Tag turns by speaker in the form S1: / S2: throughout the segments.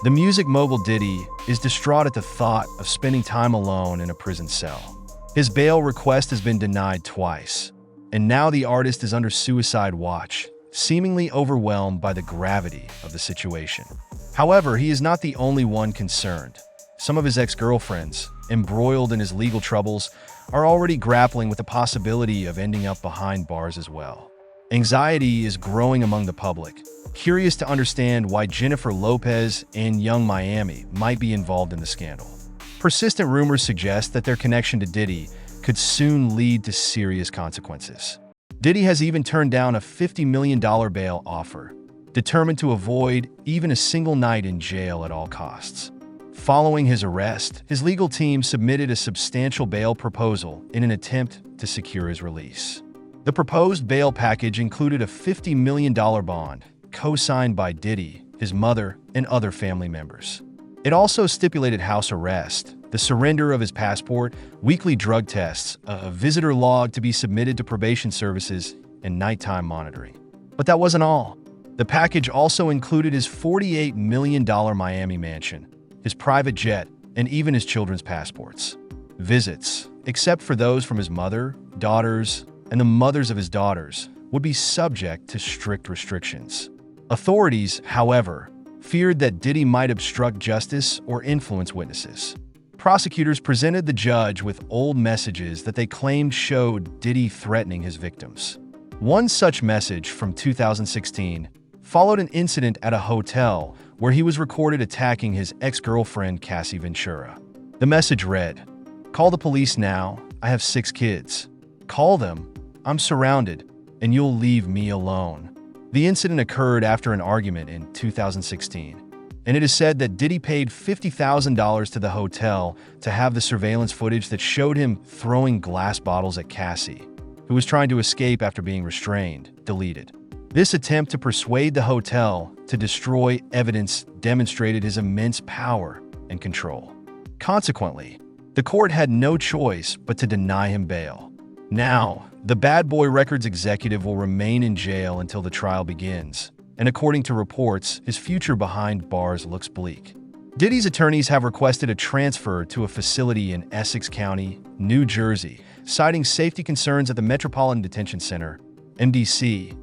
S1: The music mogul Diddy is distraught at the thought of spending time alone in a prison cell. His bail request has been denied twice, and now the artist is under suicide watch, seemingly overwhelmed by the gravity of the situation. However, he is not the only one concerned. Some of his ex-girlfriends, embroiled in his legal troubles, are already grappling with the possibility of ending up behind bars as well. Anxiety is growing among the public, curious to understand why Jennifer Lopez and Young Miami might be involved in the scandal. Persistent rumors suggest that their connection to Diddy could soon lead to serious consequences. Diddy has even turned down a $50 million bail offer, determined to avoid even a single night in jail at all costs. Following his arrest, his legal team submitted a substantial bail proposal in an attempt to secure his release. The proposed bail package included a $50 million bond, co-signed by Diddy, his mother, and other family members. It also stipulated house arrest, the surrender of his passport, weekly drug tests, a visitor log to be submitted to probation services, and nighttime monitoring. But that wasn't all. The package also included his $48 million Miami mansion, his private jet, and even his children's passports. Visits, except for those from his mother, daughters, and the mothers of his daughters, would be subject to strict restrictions. Authorities, however, feared that Diddy might obstruct justice or influence witnesses. Prosecutors presented the judge with old messages that they claimed showed Diddy threatening his victims. One such message from 2016 followed an incident at a hotel where he was recorded attacking his ex-girlfriend Cassie Ventura. The message read, "Call the police now, I have 6 kids. Call them, I'm surrounded, and you'll leave me alone." The incident occurred after an argument in 2016, and it is said that Diddy paid $50,000 to the hotel to have the surveillance footage that showed him throwing glass bottles at Cassie, who was trying to escape after being restrained, deleted. This attempt to persuade the hotel to destroy evidence demonstrated his immense power and control. Consequently, the court had no choice but to deny him bail. Now, the Bad Boy Records executive will remain in jail until the trial begins, and according to reports, his future behind bars looks bleak. Diddy's attorneys have requested a transfer to a facility in Essex County, New Jersey, citing safety concerns at the Metropolitan Detention Center, MDC,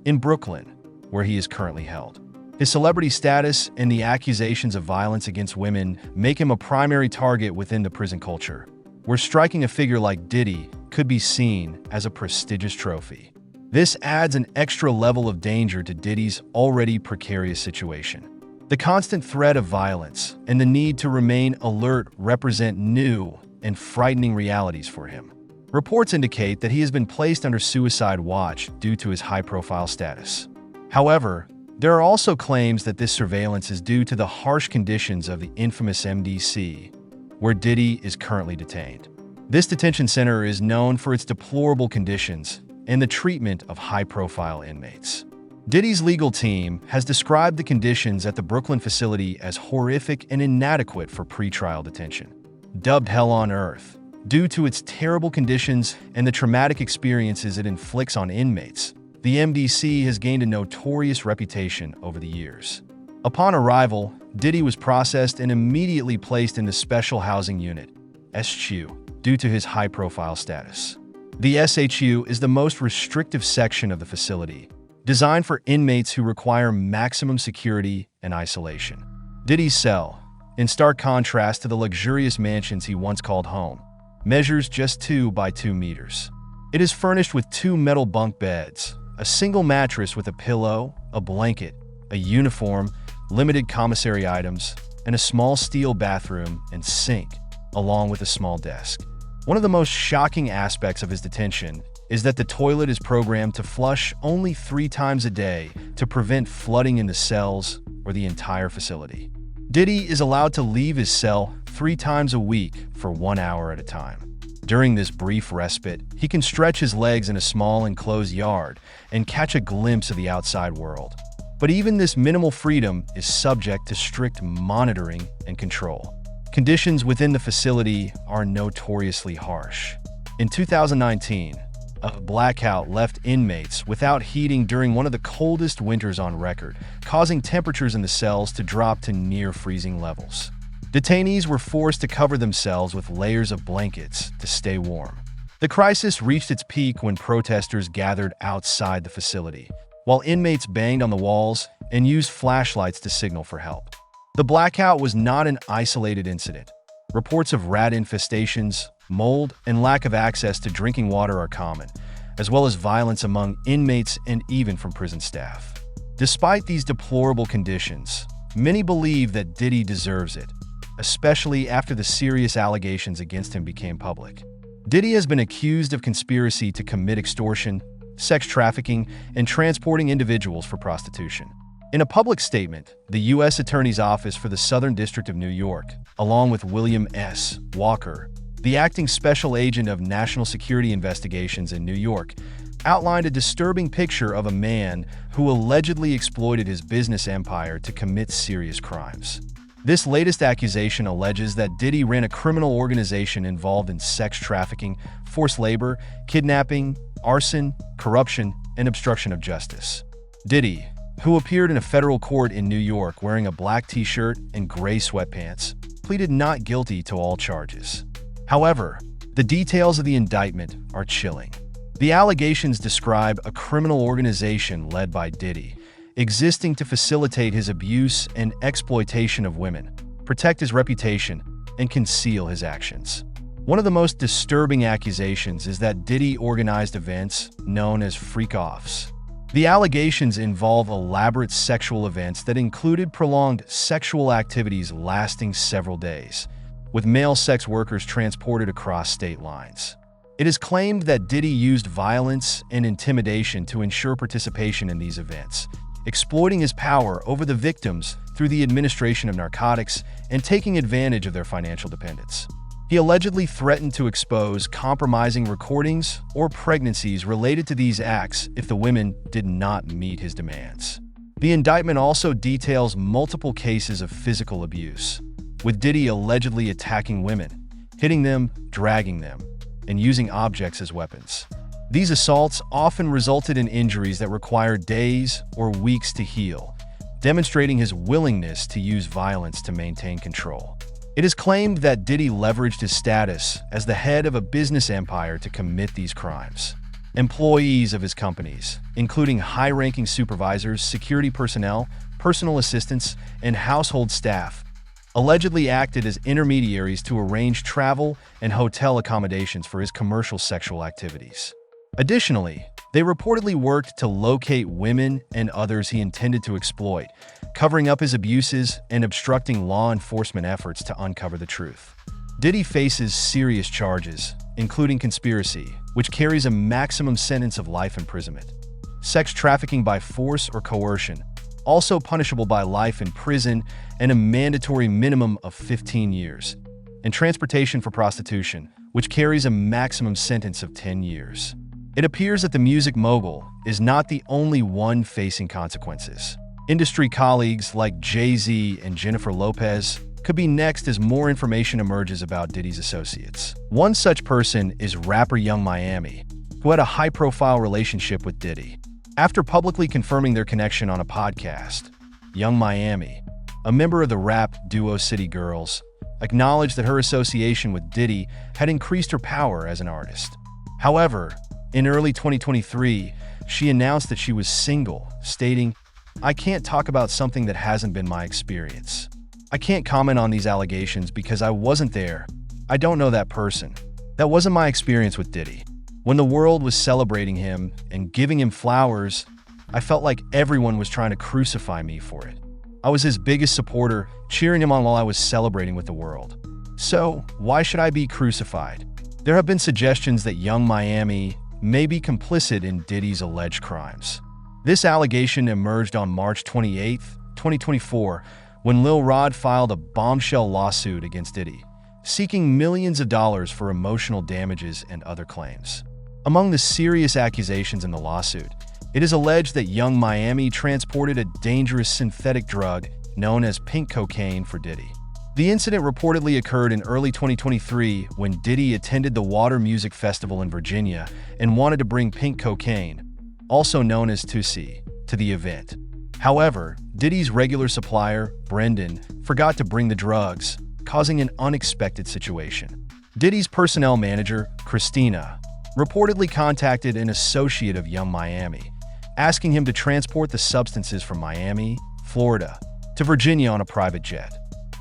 S1: in Brooklyn, where he is currently held. His celebrity status and the accusations of violence against women make him a primary target within the prison culture, where striking a figure like Diddy could be seen as a prestigious trophy. This adds an extra level of danger to Diddy's already precarious situation. The constant threat of violence and the need to remain alert represent new and frightening realities for him. Reports indicate that he has been placed under suicide watch due to his high-profile status. However, there are also claims that this surveillance is due to the harsh conditions of the infamous MDC, where Diddy is currently detained. This detention center is known for its deplorable conditions and the treatment of high-profile inmates. Diddy's legal team has described the conditions at the Brooklyn facility as horrific and inadequate for pretrial detention. Dubbed Hell on Earth, due to its terrible conditions and the traumatic experiences it inflicts on inmates, the MDC has gained a notorious reputation over the years. Upon arrival, Diddy was processed and immediately placed in the Special Housing Unit, SHU, due to his high-profile status. The SHU is the most restrictive section of the facility, designed for inmates who require maximum security and isolation. Diddy's cell, in stark contrast to the luxurious mansions he once called home, measures just 2 by 2 meters. It is furnished with 2 metal bunk beds, a single mattress with a pillow, a blanket, a uniform, limited commissary items, and a small steel bathroom and sink, along with a small desk. One of the most shocking aspects of his detention is that the toilet is programmed to flush only 3 times a day to prevent flooding in the cells or the entire facility. Diddy is allowed to leave his cell 3 times a week for 1 hour at a time. During this brief respite, he can stretch his legs in a small enclosed yard and catch a glimpse of the outside world. But even this minimal freedom is subject to strict monitoring and control. Conditions within the facility are notoriously harsh. In 2019, A blackout left inmates without heating during one of the coldest winters on record, causing temperatures in the cells to drop to near freezing levels. Detainees were forced to cover themselves with layers of blankets to stay warm. The crisis reached its peak when protesters gathered outside the facility, while inmates banged on the walls and used flashlights to signal for help. The blackout was not an isolated incident. Reports of rat infestations, mold, and lack of access to drinking water are common, as well as violence among inmates and even from prison staff. Despite these deplorable conditions, many believe that Diddy deserves it, especially after the serious allegations against him became public. Diddy has been accused of conspiracy to commit extortion, sex trafficking, and transporting individuals for prostitution. In a public statement, the U.S. Attorney's Office for the Southern District of New York, along with William S. Walker, the acting special agent of National Security Investigations in New York, outlined a disturbing picture of a man who allegedly exploited his business empire to commit serious crimes. This latest accusation alleges that Diddy ran a criminal organization involved in sex trafficking, forced labor, kidnapping, arson, corruption, and obstruction of justice. Diddy, who appeared in a federal court in New York wearing a black t-shirt and gray sweatpants, pleaded not guilty to all charges. However, the details of the indictment are chilling. The allegations describe a criminal organization led by Diddy, existing to facilitate his abuse and exploitation of women, protect his reputation, and conceal his actions. One of the most disturbing accusations is that Diddy organized events known as freak-offs. The allegations involve elaborate sexual events that included prolonged sexual activities lasting several days, with male sex workers transported across state lines. It is claimed that Diddy used violence and intimidation to ensure participation in these events, exploiting his power over the victims through the administration of narcotics and taking advantage of their financial dependence. He allegedly threatened to expose compromising recordings or pregnancies related to these acts if the women did not meet his demands. The indictment also details multiple cases of physical abuse, with Diddy allegedly attacking women, hitting them, dragging them, and using objects as weapons. These assaults often resulted in injuries that required days or weeks to heal, demonstrating his willingness to use violence to maintain control. It is claimed that Diddy leveraged his status as the head of a business empire to commit these crimes. Employees of his companies, including high-ranking supervisors, security personnel, personal assistants, and household staff, allegedly acted as intermediaries to arrange travel and hotel accommodations for his commercial sexual activities. Additionally, they reportedly worked to locate women and others he intended to exploit, covering up his abuses and obstructing law enforcement efforts to uncover the truth. Diddy faces serious charges, including conspiracy, which carries a maximum sentence of life imprisonment, sex trafficking by force or coercion, also punishable by life in prison and a mandatory minimum of 15 years, and transportation for prostitution, which carries a maximum sentence of 10 years. It appears that the music mogul is not the only one facing consequences. Industry colleagues like Jay-Z and Jennifer Lopez could be next as more information emerges about Diddy's associates. One such person is rapper Young Miami, who had a high-profile relationship with Diddy. After publicly confirming their connection on a podcast, Young Miami, a member of the rap duo City Girls, acknowledged that her association with Diddy had increased her power as an artist. However, in early 2023, she announced that she was single, stating, "I can't talk about something that hasn't been my experience. I can't comment on these allegations because I wasn't there. I don't know that person. That wasn't my experience with Diddy. When the world was celebrating him and giving him flowers, I felt like everyone was trying to crucify me for it. I was his biggest supporter, cheering him on while I was celebrating with the world. So, why should I be crucified?" There have been suggestions that Young Miami may be complicit in Diddy's alleged crimes. This allegation emerged on March 28, 2024, when Lil Rod filed a bombshell lawsuit against Diddy, seeking millions of dollars for emotional damages and other claims. Among the serious accusations in the lawsuit, it is alleged that Young Miami transported a dangerous synthetic drug known as pink cocaine for Diddy. The incident reportedly occurred in early 2023 when Diddy attended the Water Music Festival in Virginia and wanted to bring pink cocaine, also known as Tussie, to the event. However, Diddy's regular supplier, Brendan, forgot to bring the drugs, causing an unexpected situation. Diddy's personnel manager, Christina, reportedly contacted an associate of Young Miami, asking him to transport the substances from Miami, Florida, to Virginia on a private jet.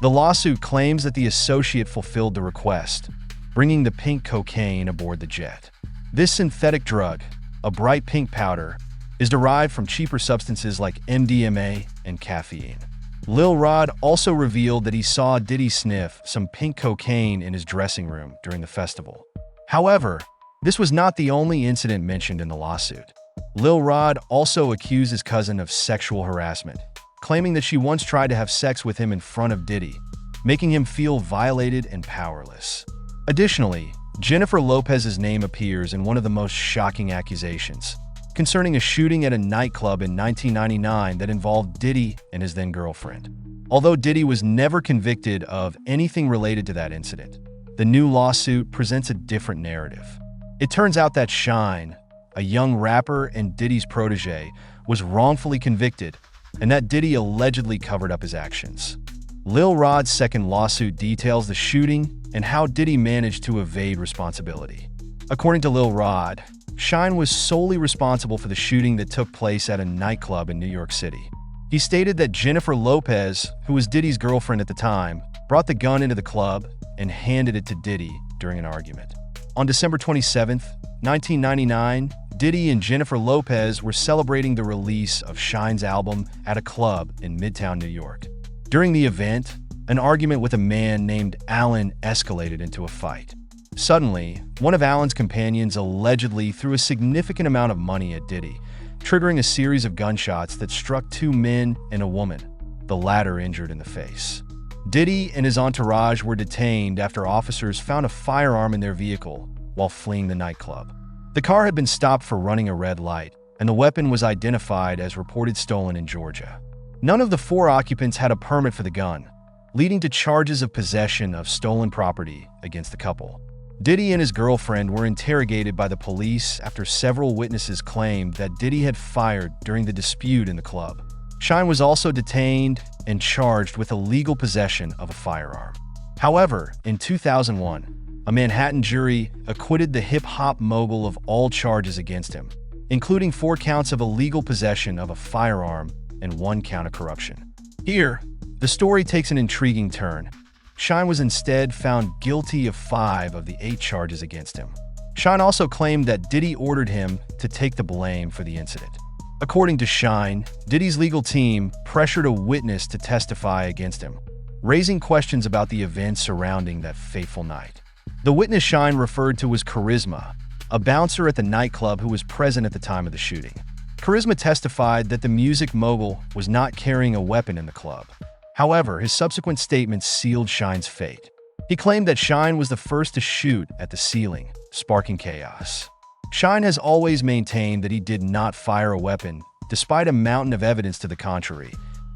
S1: The lawsuit claims that the associate fulfilled the request, bringing the pink cocaine aboard the jet. This synthetic drug, a bright pink powder, is derived from cheaper substances like MDMA and caffeine. Lil Rod also revealed that he saw Diddy sniff some pink cocaine in his dressing room during the festival. However, this was not the only incident mentioned in the lawsuit. Lil Rod also accused his cousin of sexual harassment, claiming that she once tried to have sex with him in front of Diddy, making him feel violated and powerless. Additionally, Jennifer Lopez's name appears in one of the most shocking accusations, concerning a shooting at a nightclub in 1999 that involved Diddy and his then-girlfriend. Although Diddy was never convicted of anything related to that incident, the new lawsuit presents a different narrative. It turns out that Shine, a young rapper and Diddy's protege, was wrongfully convicted, and that Diddy allegedly covered up his actions. Lil Rod's second lawsuit details the shooting and how Diddy managed to evade responsibility. According to Lil Rod, Shine was solely responsible for the shooting that took place at a nightclub in New York City. He stated that Jennifer Lopez, who was Diddy's girlfriend at the time, brought the gun into the club and handed it to Diddy during an argument. On December 27, 1999, Diddy and Jennifer Lopez were celebrating the release of Shine's album at a club in Midtown New York. During the event, an argument with a man named Alan escalated into a fight. Suddenly, one of Alan's companions allegedly threw a significant amount of money at Diddy, triggering a series of gunshots that struck two men and a woman, the latter injured in the face. Diddy and his entourage were detained after officers found a firearm in their vehicle while fleeing the nightclub. The car had been stopped for running a red light, and the weapon was identified as reported stolen in Georgia. None of the four occupants had a permit for the gun, leading to charges of possession of stolen property against the couple. Diddy and his girlfriend were interrogated by the police after several witnesses claimed that Diddy had fired during the dispute in the club. Shine was also detained and charged with illegal possession of a firearm. However, in 2001, a Manhattan jury acquitted the hip-hop mogul of all charges against him, including 4 counts of illegal possession of a firearm and 1 count of corruption. Here, the story takes an intriguing turn. Shine was instead found guilty of 5 of the 8 charges against him. Shine also claimed that Diddy ordered him to take the blame for the incident. According to Shine, Diddy's legal team pressured a witness to testify against him, raising questions about the events surrounding that fateful night. The witness Shine referred to was Charisma, a bouncer at the nightclub who was present at the time of the shooting. Charisma testified that the music mogul was not carrying a weapon in the club. However, his subsequent statements sealed Shine's fate. He claimed that Shine was the first to shoot at the ceiling, sparking chaos. Shine has always maintained that he did not fire a weapon, despite a mountain of evidence to the contrary,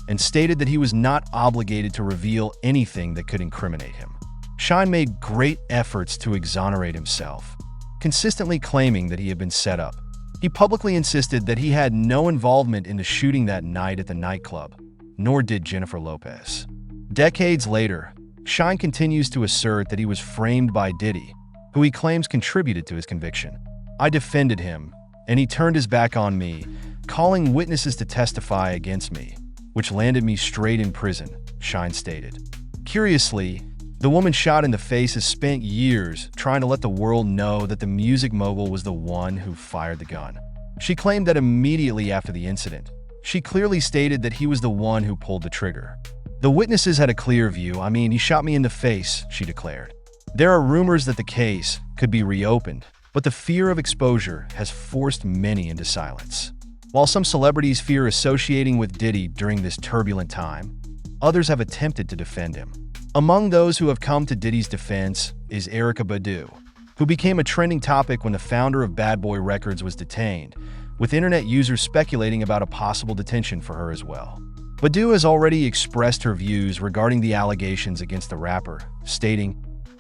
S1: and stated that he was not obligated to reveal anything that could incriminate him. Shine made great efforts to exonerate himself, consistently claiming that he had been set up. He publicly insisted that he had no involvement in the shooting that night at the nightclub, nor did Jennifer Lopez. Decades later, Shine continues to assert that he was framed by Diddy, who he claims contributed to his conviction. I defended him, and he turned his back on me, calling witnesses to testify against me, which landed me straight in prison, Shine stated. Curiously, the woman shot in the face has spent years trying to let the world know that the music mogul was the one who fired the gun. She claimed that immediately after the incident, she clearly stated that he was the one who pulled the trigger. The witnesses had a clear view. He shot me in the face, she declared. There are rumors that the case could be reopened, but the fear of exposure has forced many into silence. While some celebrities fear associating with Diddy during this turbulent time, others have attempted to defend him. Among those who have come to Diddy's defense is Erykah Badu, who became a trending topic when the founder of Bad Boy Records was detained, with internet users speculating about a possible detention for her as well. Badu has already expressed her views regarding the allegations against the rapper, stating,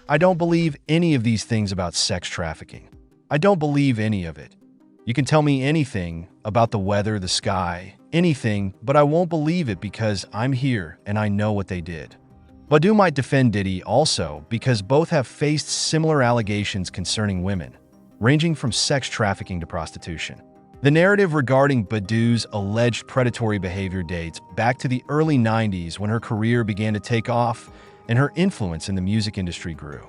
S1: "I don't believe any of these things about sex trafficking. I don't believe any of it. You can tell me anything about the weather, the sky, anything, but I won't believe it because I'm here and I know what they did." Badu might defend Diddy also because both have faced similar allegations concerning women, ranging from sex trafficking to prostitution. The narrative regarding Badu's alleged predatory behavior dates back to the early 90s when her career began to take off and her influence in the music industry grew.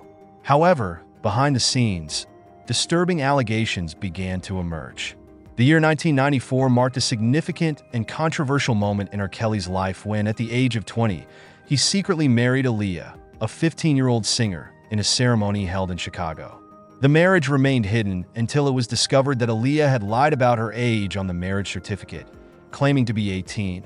S1: However, behind the scenes, disturbing allegations began to emerge. The year 1994 marked a significant and controversial moment in R. Kelly's life when, at the age of 20, he secretly married Aaliyah, a 15-year-old singer, in a ceremony held in Chicago. The marriage remained hidden until it was discovered that Aaliyah had lied about her age on the marriage certificate, claiming to be 18,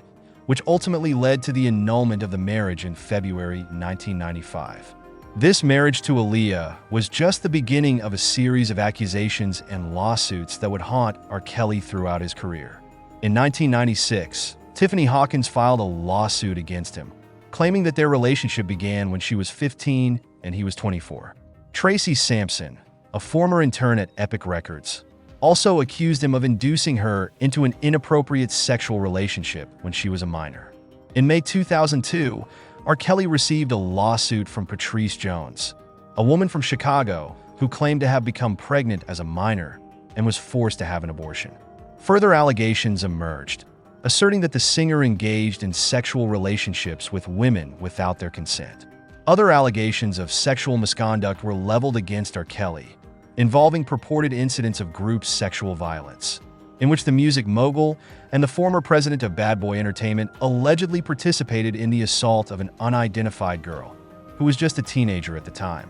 S1: which ultimately led to the annulment of the marriage in February 1995. This marriage to Aaliyah was just the beginning of a series of accusations and lawsuits that would haunt R. Kelly throughout his career. In 1996, Tiffany Hawkins filed a lawsuit against him, claiming that their relationship began when she was 15 and he was 24. Tracy Sampson, a former intern at Epic Records, also accused him of inducing her into an inappropriate sexual relationship when she was a minor. In May 2002, R. Kelly received a lawsuit from Patrice Jones, a woman from Chicago who claimed to have become pregnant as a minor and was forced to have an abortion. Further allegations emerged, asserting that the singer engaged in sexual relationships with women without their consent. Other allegations of sexual misconduct were leveled against R. Kelly, involving purported incidents of group sexual violence, in which the music mogul and the former president of Bad Boy Entertainment allegedly participated in the assault of an unidentified girl, who was just a teenager at the time.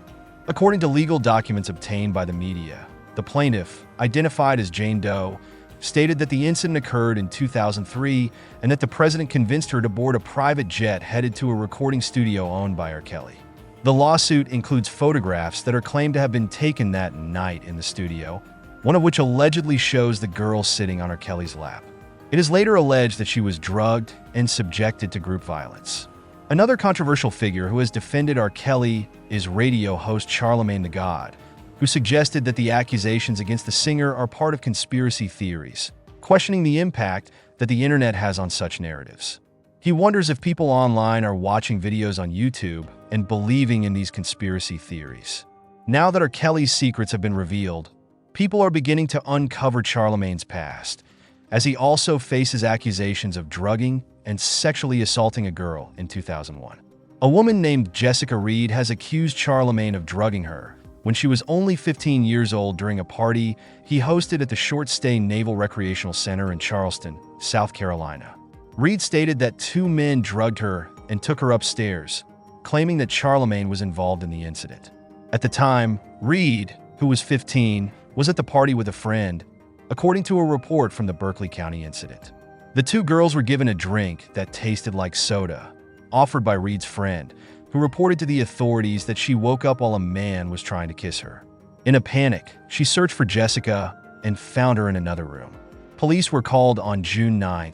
S1: According to legal documents obtained by the media, the plaintiff, identified as Jane Doe, stated that the incident occurred in 2003 and that the president convinced her to board a private jet headed to a recording studio owned by R. Kelly. The lawsuit includes photographs that are claimed to have been taken that night in the studio, one of which allegedly shows the girl sitting on R. Kelly's lap. It is later alleged that she was drugged and subjected to group violence. Another controversial figure who has defended R. Kelly is radio host Charlamagne tha God, who suggested that the accusations against the singer are part of conspiracy theories, questioning the impact that the internet has on such narratives. He wonders if people online are watching videos on YouTube and believing in these conspiracy theories. Now that R. Kelly's secrets have been revealed, people are beginning to uncover Charlamagne's past, as he also faces accusations of drugging and sexually assaulting a girl in 2001. A woman named Jessica Reed has accused Charlamagne of drugging her when she was only 15 years old during a party he hosted at the Short Stay Naval Recreational Center in Charleston, South Carolina. Reed stated that two men drugged her and took her upstairs, claiming that Charlamagne was involved in the incident. At the time, Reed, who was 15, was at the party with a friend, according to a report from the Berkeley County incident. The two girls were given a drink that tasted like soda, offered by Reed's friend, who reported to the authorities that she woke up while a man was trying to kiss her. In a panic, she searched for Jessica and found her in another room. Police were called on June 9,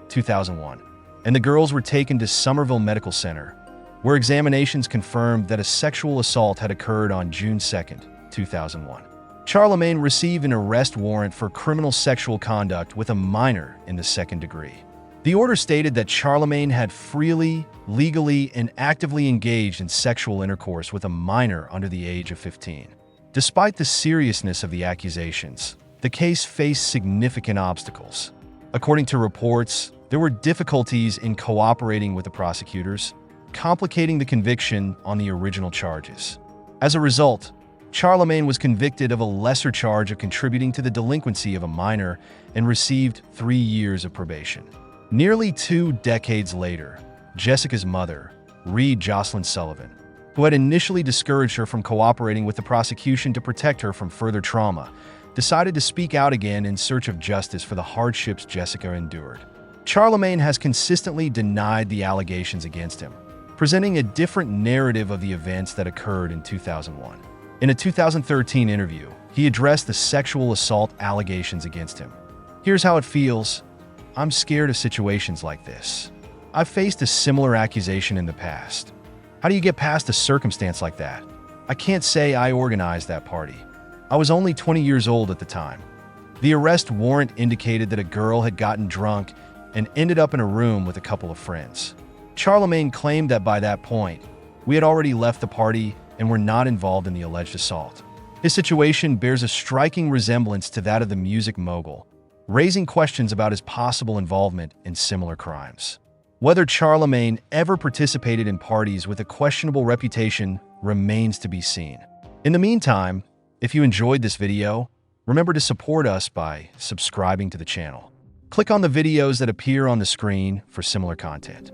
S1: 2001, and the girls were taken to Somerville Medical Center, where examinations confirmed that a sexual assault had occurred on June 2, 2001. Charlamagne received an arrest warrant for criminal sexual conduct with a minor in the second degree. The order stated that Charlamagne had freely, legally, and actively engaged in sexual intercourse with a minor under the age of 15. Despite the seriousness of the accusations, the case faced significant obstacles. According to reports, there were difficulties in cooperating with the prosecutors, complicating the conviction on the original charges. As a result, Charlamagne was convicted of a lesser charge of contributing to the delinquency of a minor and received 3 years of probation. Nearly 2 decades later, Jessica's mother, Reed Jocelyn Sullivan, who had initially discouraged her from cooperating with the prosecution to protect her from further trauma, decided to speak out again in search of justice for the hardships Jessica endured. Charlamagne has consistently denied the allegations against him, presenting a different narrative of the events that occurred in 2001. In a 2013 interview, he addressed the sexual assault allegations against him. "Here's how it feels. I'm scared of situations like this. I've faced a similar accusation in the past. How do you get past a circumstance like that? I can't say I organized that party. I was only 20 years old at the time. The arrest warrant indicated that a girl had gotten drunk and ended up in a room with a couple of friends. Charlemagne claimed that by that point, we had already left the party and were not involved in the alleged assault. His situation bears a striking resemblance to that of the music mogul, raising questions about his possible involvement in similar crimes. Whether Charlemagne ever participated in parties with a questionable reputation remains to be seen. In the meantime, if you enjoyed this video, remember to support us by subscribing to the channel. Click on the videos that appear on the screen for similar content.